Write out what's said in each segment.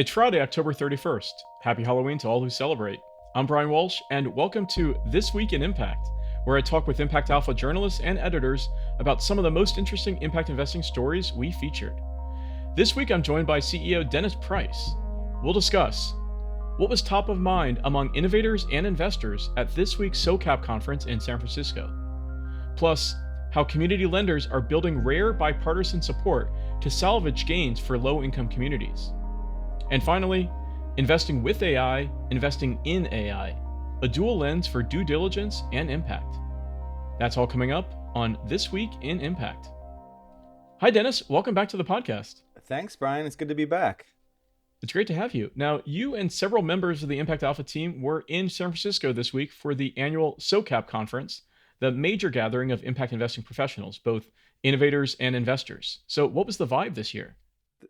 It's Friday, October 31st. Happy Halloween to all who celebrate. I'm Brian Walsh, and welcome to This Week in Impact, where I talk with ImpactAlpha journalists and editors about some of the most interesting impact investing stories we featured. This week, I'm joined by CEO Dennis Price. We'll discuss what was top of mind among innovators and investors at this week's SOCAP conference in San Francisco, plus how community lenders are building rare bipartisan support to salvage gains for low-income communities. And finally, investing with AI, investing in AI, a dual lens for due diligence and impact. That's all coming up on This Week in Impact. Hi, Dennis. Welcome back to the podcast. Thanks, Brian. It's good to be back. It's great to have you. Now, you and several members of the ImpactAlpha team were in San Francisco this week for the annual SOCAP conference, the major gathering of impact investing professionals, both innovators and investors. So what was the vibe this year?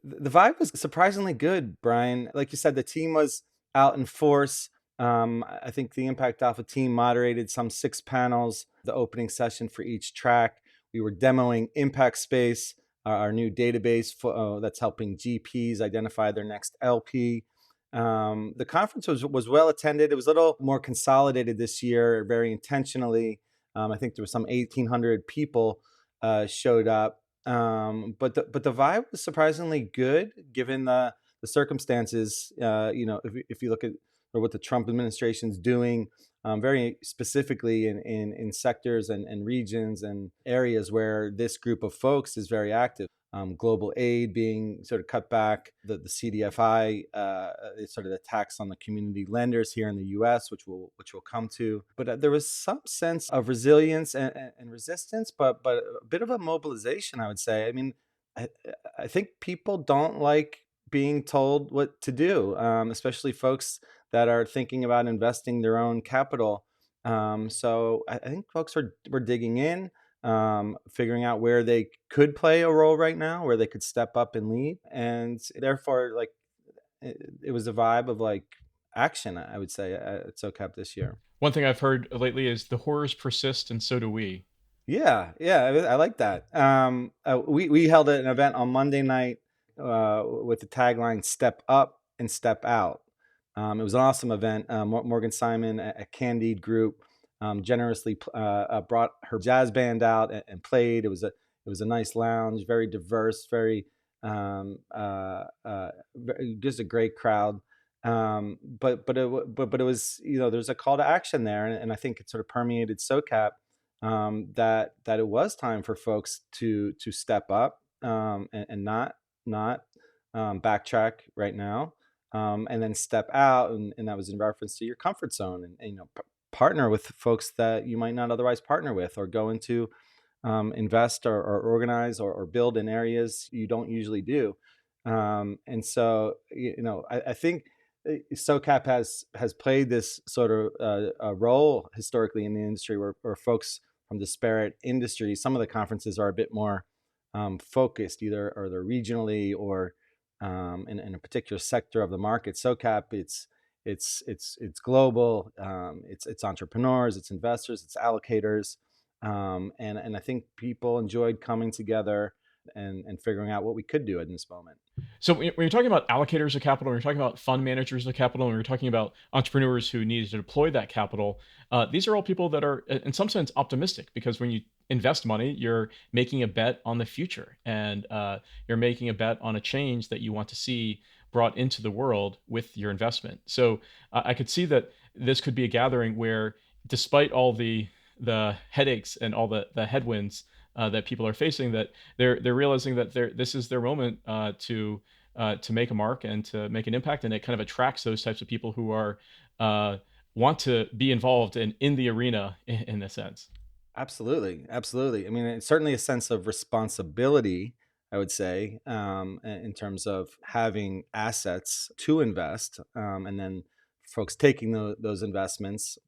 The vibe was surprisingly good, Brian. Like you said, the team was out in force. I think the ImpactAlpha team moderated some 6 panels, the opening session for each track. We were demoing Impact Space, our new database that's helping GPs identify their next LP. The conference was well attended. It was a little more consolidated this year, very intentionally. I think there was some 1,800 people showed up. But the vibe was surprisingly good given the circumstances. If you look at what the Trump administration's doing, very specifically in sectors and regions and areas where this group of folks is very active. Global aid being sort of cut back, the CDFI, sort of the tax on the community lenders here in the U.S., which we'll come to. But there was some sense of resilience and resistance, but a bit of a mobilization, I would say. I mean, I think people don't like being told what to do, especially folks that are thinking about investing their own capital. So I think folks were digging in. Figuring out where they could play a role right now, where they could step up and lead. And therefore, like, it was a vibe of like action, I would say, at SOCAP this year. One thing I've heard lately is the horrors persist and so do we. Yeah, I like that. We held an event on Monday night with the tagline "Step Up and Step Out." It was an awesome event. Morgan Simon, a Candide Group, generously brought her jazz band out and played. It was a nice lounge, very diverse, very just a great crowd. But it was, there's a call to action there, and I think it sort of permeated SOCAP, that it was time for folks to step up and not backtrack right now, and then step out, and that was in reference to your comfort zone, and partner with folks that you might not otherwise partner with, or go into invest or organize or build in areas you don't usually do. And so, I think SOCAP has played this sort of a role historically in the industry where folks from disparate industries, some of the conferences are a bit more focused, either or they're regionally or in a particular sector of the market. SOCAP, it's global. It's entrepreneurs, it's investors, it's allocators, and I think people enjoyed coming together and figuring out what we could do in this moment. So when you're talking about allocators of capital, when you're talking about fund managers of capital, when you're talking about entrepreneurs who need to deploy that capital, these are all people that are, in some sense, optimistic, because when you invest money, you're making a bet on the future, and you're making a bet on a change that you want to see brought into the world with your investment. So I could see that this could be a gathering where, despite all the headaches and all the headwinds that people are facing, that they're realizing that this is their moment to make a mark and to make an impact, and it kind of attracts those types of people who are want to be involved in the arena in a sense. Absolutely. I mean, it's certainly a sense of responsibility, I would say, in terms of having assets to invest, and then folks taking those investments,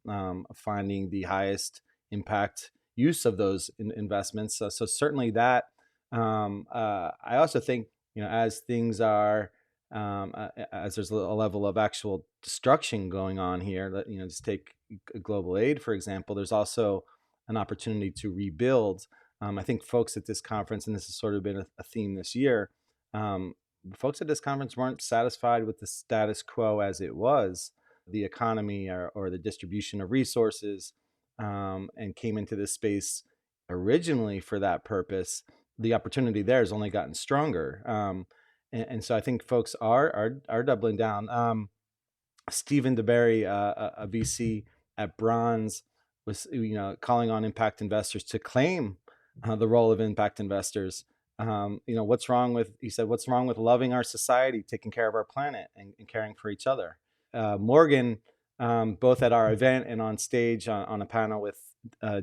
finding the highest impact use of those investments. So certainly that. I also think, as things are, as there's a level of actual destruction going on here, just take global aid, for example, there's also an opportunity to rebuild. I think folks at this conference, and this has sort of been a theme this year, folks at this conference weren't satisfied with the status quo as it was, the economy or the distribution of resources, and came into this space originally for that purpose. The opportunity there has only gotten stronger. And so I think folks are doubling down. Stephen DeBerry, a VC at Bronze, was calling on impact investors to claim the role of impact investors. What's wrong with, he said, what's wrong with loving our society, taking care of our planet, and caring for each other? Morgan, both at our event and on stage on a panel with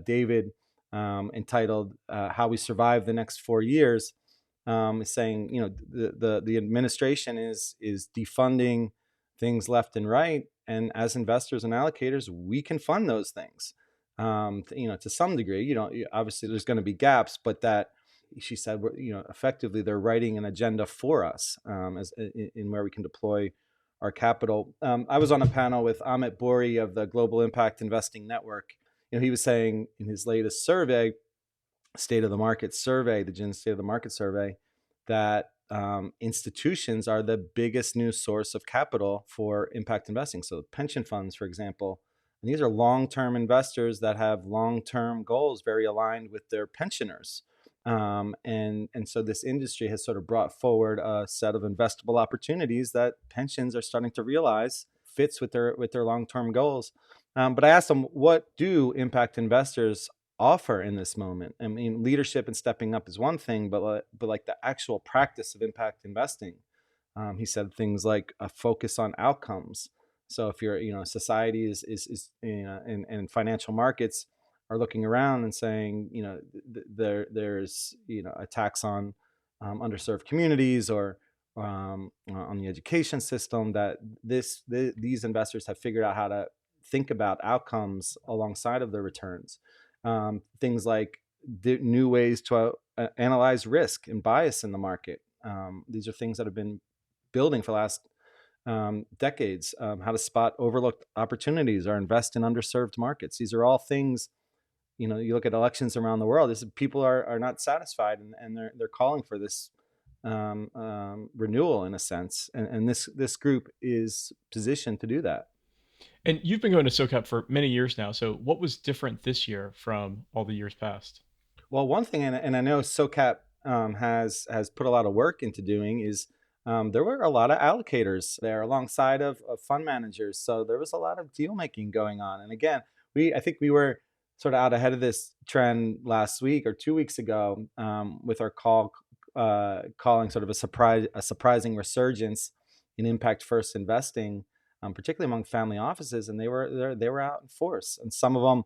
David, entitled "How We Survive the Next 4 Years," is saying, the administration is defunding things left and right, and as investors and allocators, we can fund those things. To some degree, obviously there's going to be gaps, but that, she said, effectively they're writing an agenda for us, as in where we can deploy our capital. I was on a panel with Amit Bori of the Global Impact Investing Network. He was saying in his latest survey, State of the Market survey, the GIN State of the Market survey, that institutions are the biggest new source of capital for impact investing. So pension funds, for example, and these are long-term investors that have long-term goals very aligned with their pensioners. And so this industry has sort of brought forward a set of investable opportunities that pensions are starting to realize fits with their long-term goals. But I asked them, what do impact investors offer in this moment? I mean, leadership and stepping up is one thing, but like the actual practice of impact investing. He said things like a focus on outcomes. So if you're, society is and financial markets are looking around and saying, there's, attacks on underserved communities or on the education system, that these investors have figured out how to think about outcomes alongside of their returns. Things like new ways to analyze risk and bias in the market. These are things that have been building for the last decades. How to spot overlooked opportunities or invest in underserved markets. These are all things, you look at elections around the world, people are not satisfied, and they're calling for this renewal in a sense. And this group is positioned to do that. And you've been going to SOCAP for many years now. So what was different this year from all the years past? Well, one thing, and I know SOCAP has put a lot of work into doing, is there were a lot of allocators there alongside of fund managers. So there was a lot of deal making going on. And again, I think we were sort of out ahead of this trend last week or 2 weeks ago, with our calling sort of a surprising resurgence in impact first investing, particularly among family offices, and they were out in force. And some of them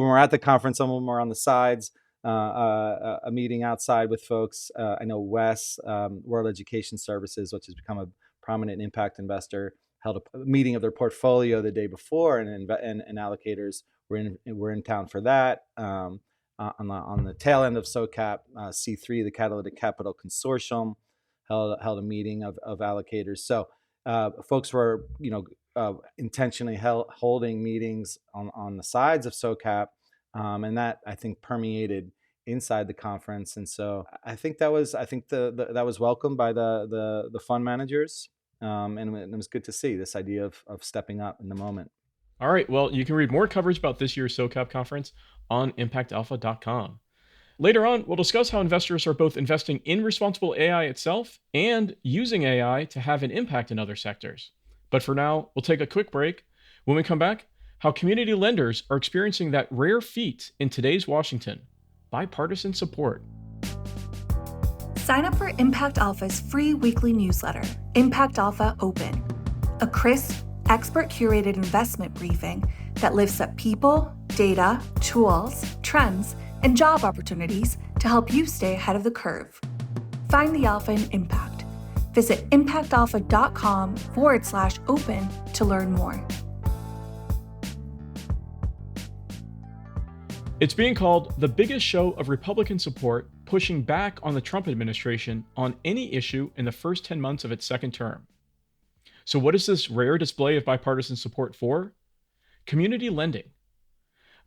were at the conference, some of them were on the sides, a meeting outside with folks. I know Wes, World Education Services, which has become a prominent impact investor, held a meeting of their portfolio the day before, and allocators were in town for that. On the tail end of SOCAP, C3, the Catalytic Capital Consortium, held a meeting of allocators. So folks were, intentionally holding meetings on the sides of SOCAP, and that, I think, permeated inside the conference. And so I think that was welcomed by the fund managers, and it was good to see this idea of stepping up in the moment. All right. Well, you can read more coverage about this year's SOCAP conference on ImpactAlpha.com. Later on, we'll discuss how investors are both investing in responsible AI itself and using AI to have an impact in other sectors. But for now, we'll take a quick break. When we come back, how community lenders are experiencing that rare feat in today's Washington: bipartisan support. Sign up for Impact Alpha's free weekly newsletter, Impact Alpha Open, a crisp, expert-curated investment briefing that lifts up people, data, tools, trends, and job opportunities to help you stay ahead of the curve. Find the alpha in impact. Visit impactalpha.com/open to learn more. It's being called the biggest show of Republican support pushing back on the Trump administration on any issue in the first 10 months of its second term. So what is this rare display of bipartisan support for? Community lending.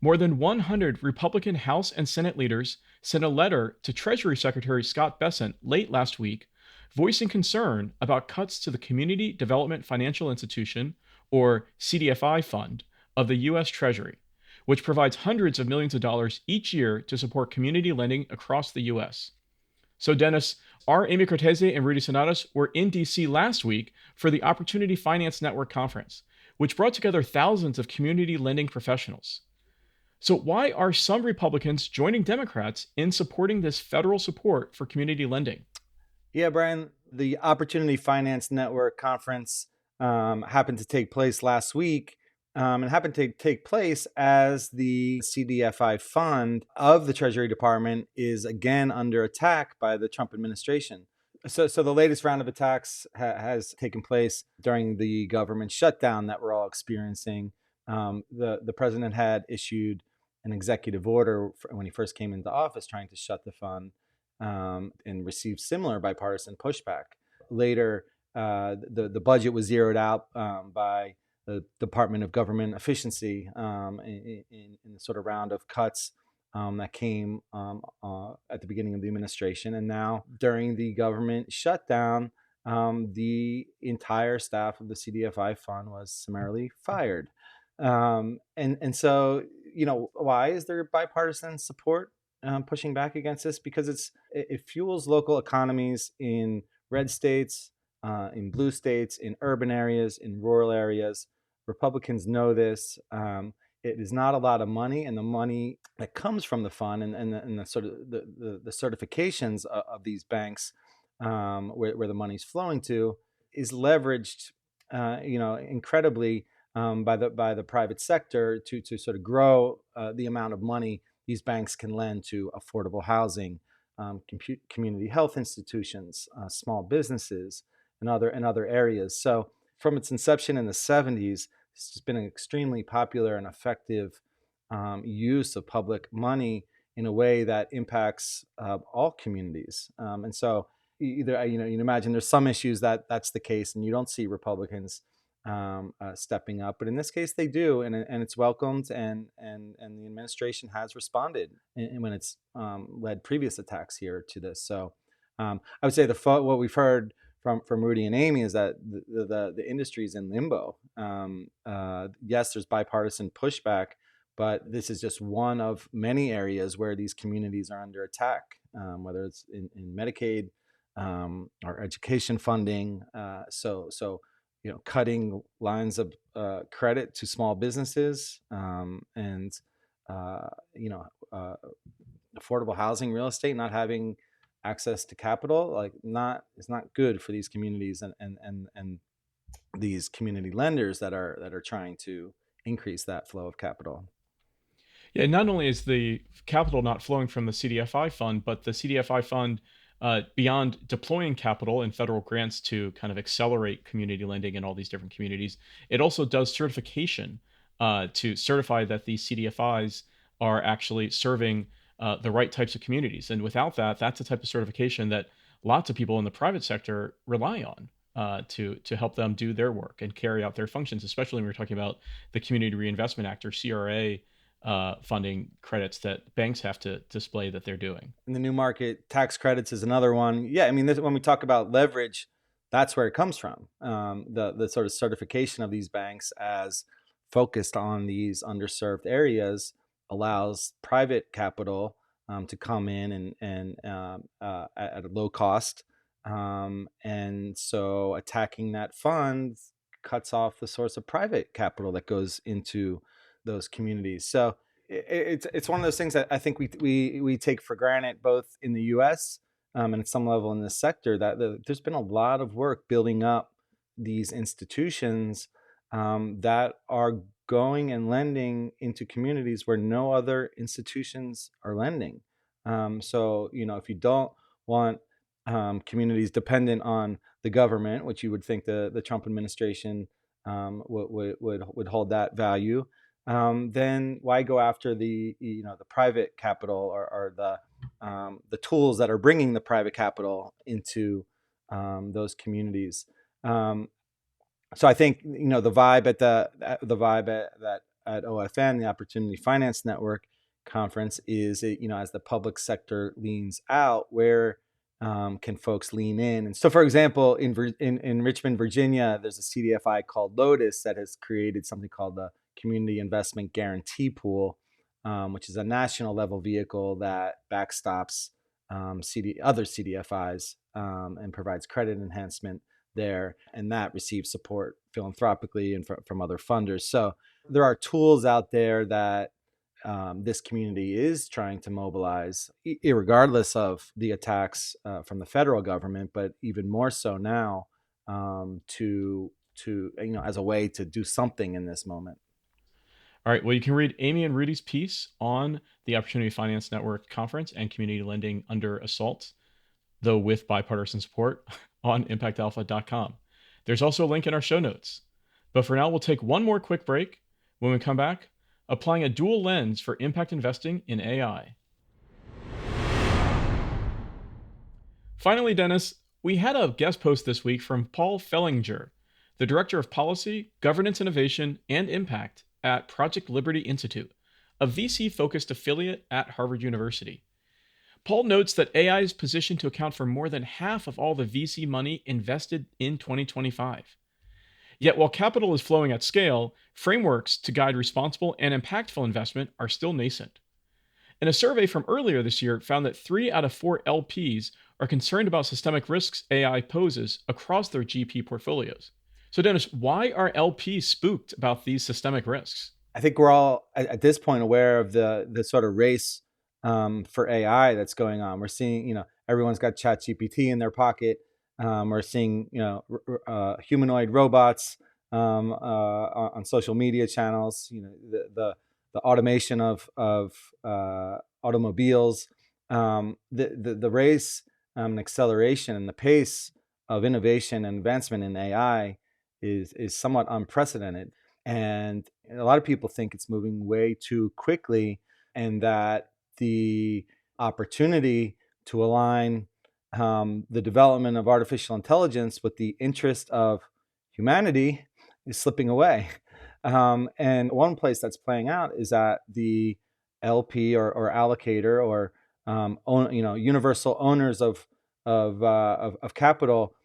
More than 100 Republican House and Senate leaders sent a letter to Treasury Secretary Scott Bessent late last week, voicing concern about cuts to the Community Development Financial Institution, or CDFI fund, of the U.S. Treasury, which provides hundreds of millions of dollars each year to support community lending across the U.S. So, Dennis, our Amy Cortese and Rudy Sonatas were in DC last week for the Opportunity Finance Network Conference, which brought together thousands of community lending professionals. So, why are some Republicans joining Democrats in supporting this federal support for community lending? Yeah, Brian, the Opportunity Finance Network conference happened to take place last week, and happened to take place as the CDFI fund of the Treasury Department is again under attack by the Trump administration. So the latest round of attacks has taken place during the government shutdown that we're all experiencing. The president had issued an executive order when he first came into office, trying to shut the fund, and received similar bipartisan pushback. Later, the budget was zeroed out by the Department of Government Efficiency in the sort of round of cuts that came at the beginning of the administration. And now, during the government shutdown, the entire staff of the CDFI fund was summarily fired. And so, why is there bipartisan support pushing back against this? Because it fuels local economies in red states, in blue states, in urban areas, in rural areas. Republicans know this. It is not a lot of money, and the money that comes from the fund and the sort of the certifications of these banks, where the money's flowing to, is leveraged, incredibly, by the private sector to sort of grow the amount of money these banks can lend to affordable housing, community health institutions, small businesses, and other areas. So, from its inception in the 70s, this has been an extremely popular and effective use of public money in a way that impacts all communities. And so, either you imagine there's some issues that's the case, and you don't see Republicans stepping up, but in this case they do, and it's welcomed, and the administration has responded when it's led previous attacks here to this. So I would say what we've heard from Rudy and Amy is that the industry is in limbo. Yes, there's bipartisan pushback, but this is just one of many areas where these communities are under attack, whether it's in Medicaid or education funding. So cutting lines of credit to small businesses, and affordable housing, real estate, not having access to capital, is not good for these communities and these community lenders that are trying to increase that flow of capital. Yeah, not only is the capital not flowing from the CDFI fund, but the CDFI fund, beyond deploying capital and federal grants to kind of accelerate community lending in all these different communities, it also does certification to certify that these CDFIs are actually serving the right types of communities. And without that, that's a type of certification that lots of people in the private sector rely on to help them do their work and carry out their functions, especially when we're talking about the Community Reinvestment Act, or CRA, funding credits that banks have to display that they're doing. And the new market tax credits is another one. Yeah, I mean, when we talk about leverage, that's where it comes from. The sort of certification of these banks as focused on these underserved areas allows private capital to come in and at a low cost. And so attacking that fund cuts off the source of private capital that goes into those communities. So it's one of those things that I think we take for granted, both in the U.S. And at some level in this sector, that there's been a lot of work building up these institutions that are going and lending into communities where no other institutions are lending. So if you don't want communities dependent on the government, which you would think the Trump administration would hold that value, then why go after the private capital, or the tools that are bringing the private capital into those communities? So I think the vibe at OFN, the Opportunity Finance Network conference, is as the public sector leans out, where can folks lean in? And so, for example, in Richmond, Virginia, there's a CDFI called Lotus that has created something called the Community Investment Guarantee Pool, which is a national level vehicle that backstops other CDFIs and provides credit enhancement there, and that receives support philanthropically and from other funders. So there are tools out there that this community is trying to mobilize, regardless of the attacks from the federal government, but even more so now to as a way to do something in this moment. All right. Well, you can read Amy and Rudy's piece on the Opportunity Finance Network conference and community lending under assault, though with bipartisan support, on ImpactAlpha.com. There's also a link in our show notes. But for now, we'll take one more quick break. When we come back, applying a dual lens for impact investing in AI. Finally, Dennis, we had a guest post this week from Paul Fellinger, the Director of Policy, Governance Innovation, and Impact at Project Liberty Institute, a VC-focused affiliate at Harvard University. Paul notes that AI is positioned to account for more than half of all the VC money invested in 2025. Yet while capital is flowing at scale, frameworks to guide responsible and impactful investment are still nascent. And a survey from earlier this year found that 3 out of 4 LPs are concerned about systemic risks AI poses across their GP portfolios. So Dennis, why are LPs spooked about these systemic risks? I think we're all at this point aware of the sort of race for AI that's going on. We're seeing, everyone's got ChatGPT in their pocket. We're seeing, humanoid robots on social media channels. The automation of automobiles. The race and acceleration and the pace of innovation and advancement in AI is somewhat unprecedented. And a lot of people think it's moving way too quickly, and that the opportunity to align the development of artificial intelligence with the interest of humanity is slipping away. And one place that's playing out is at the LP or allocator or universal owners of capital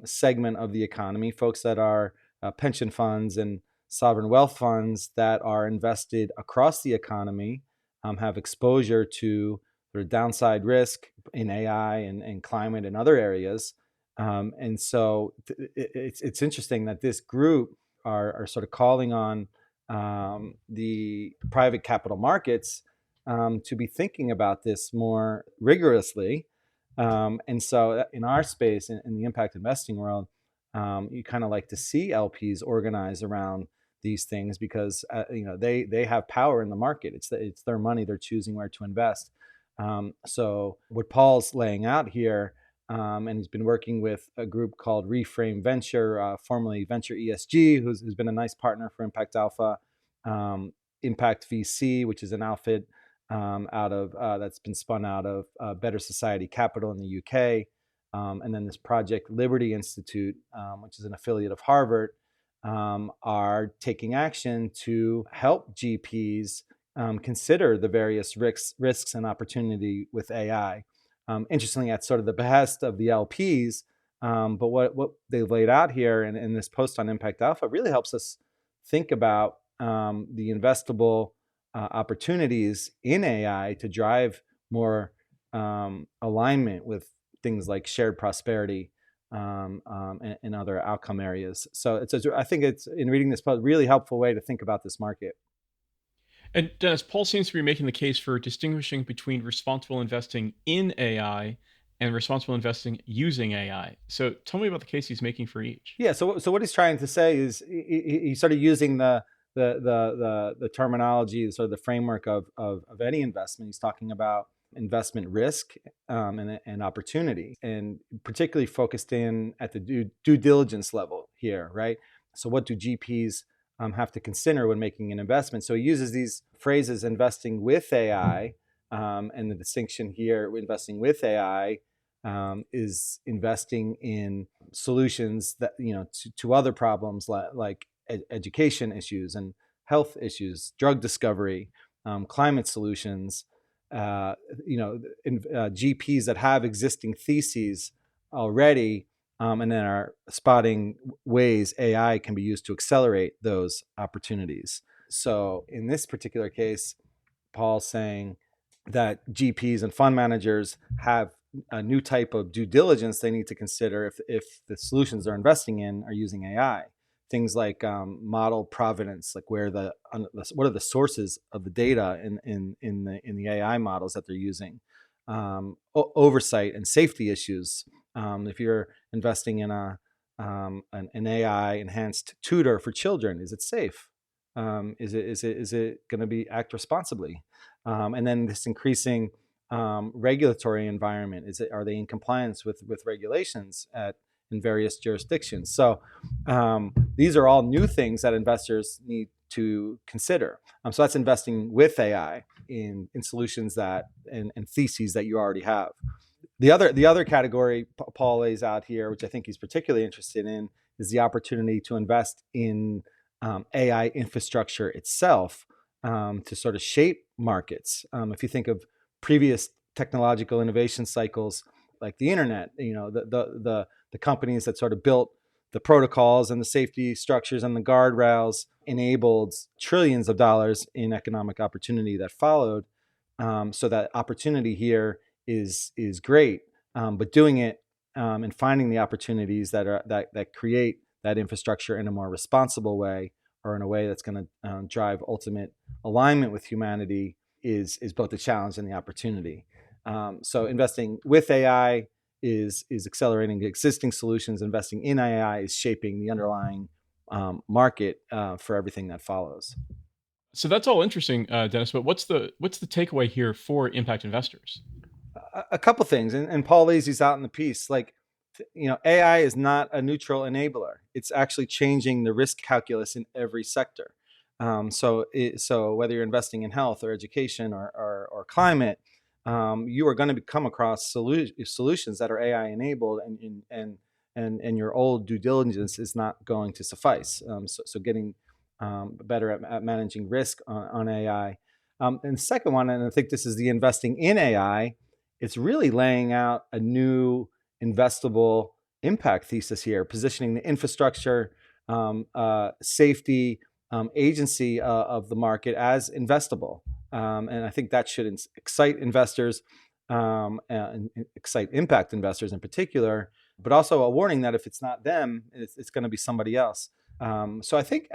segment of the economy, folks that are pension funds and sovereign wealth funds that are invested across the economy, have exposure to sort of downside risk in AI and climate and other areas. And so it's interesting that this group are sort of calling on the private capital markets to be thinking about this more rigorously. And so in our space, in the impact investing world, you kind of like to see LPs organize around these things because they have power in the market. It's their money. They're choosing where to invest. So what Paul's laying out here, and he's been working with a group called Reframe Venture, formerly Venture ESG, who's been a nice partner for ImpactAlpha, Impact VC, which is an outfit that's been spun out of Better Society Capital in the UK, and then this Project Liberty Institute, which is an affiliate of Harvard, are taking action to help GPs consider the various risks and opportunity with AI. Interestingly, at sort of the behest of the LPs, but what they've laid out here in this post on ImpactAlpha really helps us think about the investable opportunities in AI to drive more alignment with things like shared prosperity and other outcome areas. So I think it's, in reading this post, really helpful way to think about this market. And Dennis, Paul seems to be making the case for distinguishing between responsible investing in AI and responsible investing using AI. So tell me about the case he's making for each. Yeah. So what he's trying to say is he's sort of using the terminology, sort of the framework of any investment. He's talking about investment risk and opportunity, and particularly focused in at the due diligence level here, right? So what do GPs have to consider when making an investment? So he uses these phrases: investing with AI, and the distinction here, investing with AI is investing in solutions that to other problems like education issues and health issues, drug discovery, climate solutions. GPs that have existing theses already, and then are spotting ways AI can be used to accelerate those opportunities. So in this particular case, Paul's saying that GPs and fund managers have a new type of due diligence they need to consider if the solutions they're investing in are using AI. Things like model provenance, like what are the sources of the data in the AI models that they're using, oversight and safety issues. If you're investing in an AI enhanced tutor for children, is it safe? Is it going to be act responsibly? And then this increasing regulatory environment, are they in compliance with regulations in various jurisdictions? So these are all new things that investors need to consider. So that's investing with AI in solutions and theses that you already have. The other category Paul lays out here, which I think he's particularly interested in, is the opportunity to invest in AI infrastructure itself to sort of shape markets. If you think of previous technological innovation cycles, like the internet, the companies that sort of built the protocols and the safety structures and the guardrails enabled trillions of dollars in economic opportunity that followed. So that opportunity here is great, but doing it and finding the opportunities that create that infrastructure in a more responsible way, or in a way that's going to drive ultimate alignment with humanity, is both a challenge and the opportunity. So investing with AI is accelerating existing solutions. Investing in AI is shaping the underlying market for everything that follows. So that's all interesting, Dennis. But what's the takeaway here for impact investors? A couple things, and Paul lays these out in the piece. Like, AI is not a neutral enabler. It's actually changing the risk calculus in every sector. So whether you're investing in health or education or climate, you are going to come across solutions that are AI enabled, and your old due diligence is not going to suffice. So getting better at managing risk on AI. And the second one, and I think this is the investing in AI, it's really laying out a new investable impact thesis here, positioning the infrastructure, safety, agency of the market as investable. And I think that should excite investors, and excite impact investors in particular, but also a warning that if it's not them, it's going to be somebody else. So I think,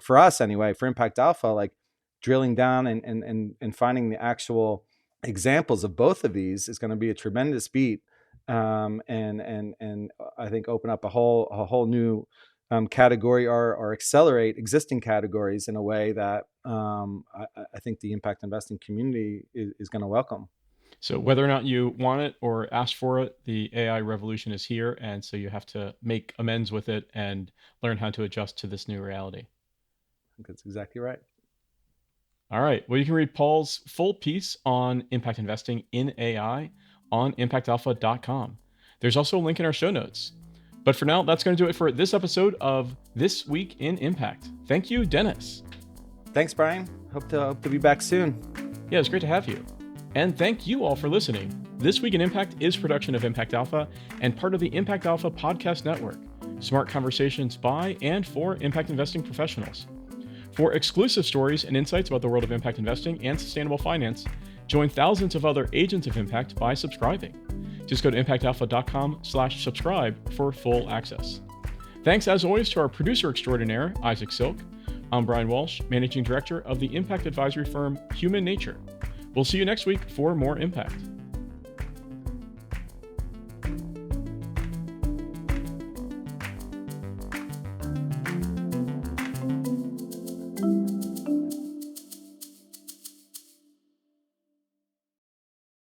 for us anyway, for ImpactAlpha, like drilling down and finding the actual examples of both of these is going to be a tremendous beat, and I think open up a whole new category, or accelerate existing categories in a way that I think the impact investing community is going to welcome. So whether or not you want it or ask for it, the AI revolution is here, and so you have to make amends with it and learn how to adjust to this new reality. I think that's exactly right. All right. Well, you can read Paul's full piece on impact investing in AI on ImpactAlpha.com. There's also a link in our show notes. But for now, that's going to do it for this episode of This Week in Impact. Thank you, Dennis. Thanks, Brian. Hope to be back soon. Yeah, it's great to have you. And thank you all for listening. This Week in Impact is a production of ImpactAlpha and part of the ImpactAlpha podcast network. Smart conversations by and for impact investing professionals. For exclusive stories and insights about the world of impact investing and sustainable finance, join thousands of other agents of impact by subscribing. Just go to ImpactAlpha.com/subscribe for full access. Thanks as always to our producer extraordinaire, Isaac Silk. I'm Brian Walsh, Managing Director of the impact advisory firm Human Nature. We'll see you next week for more Impact.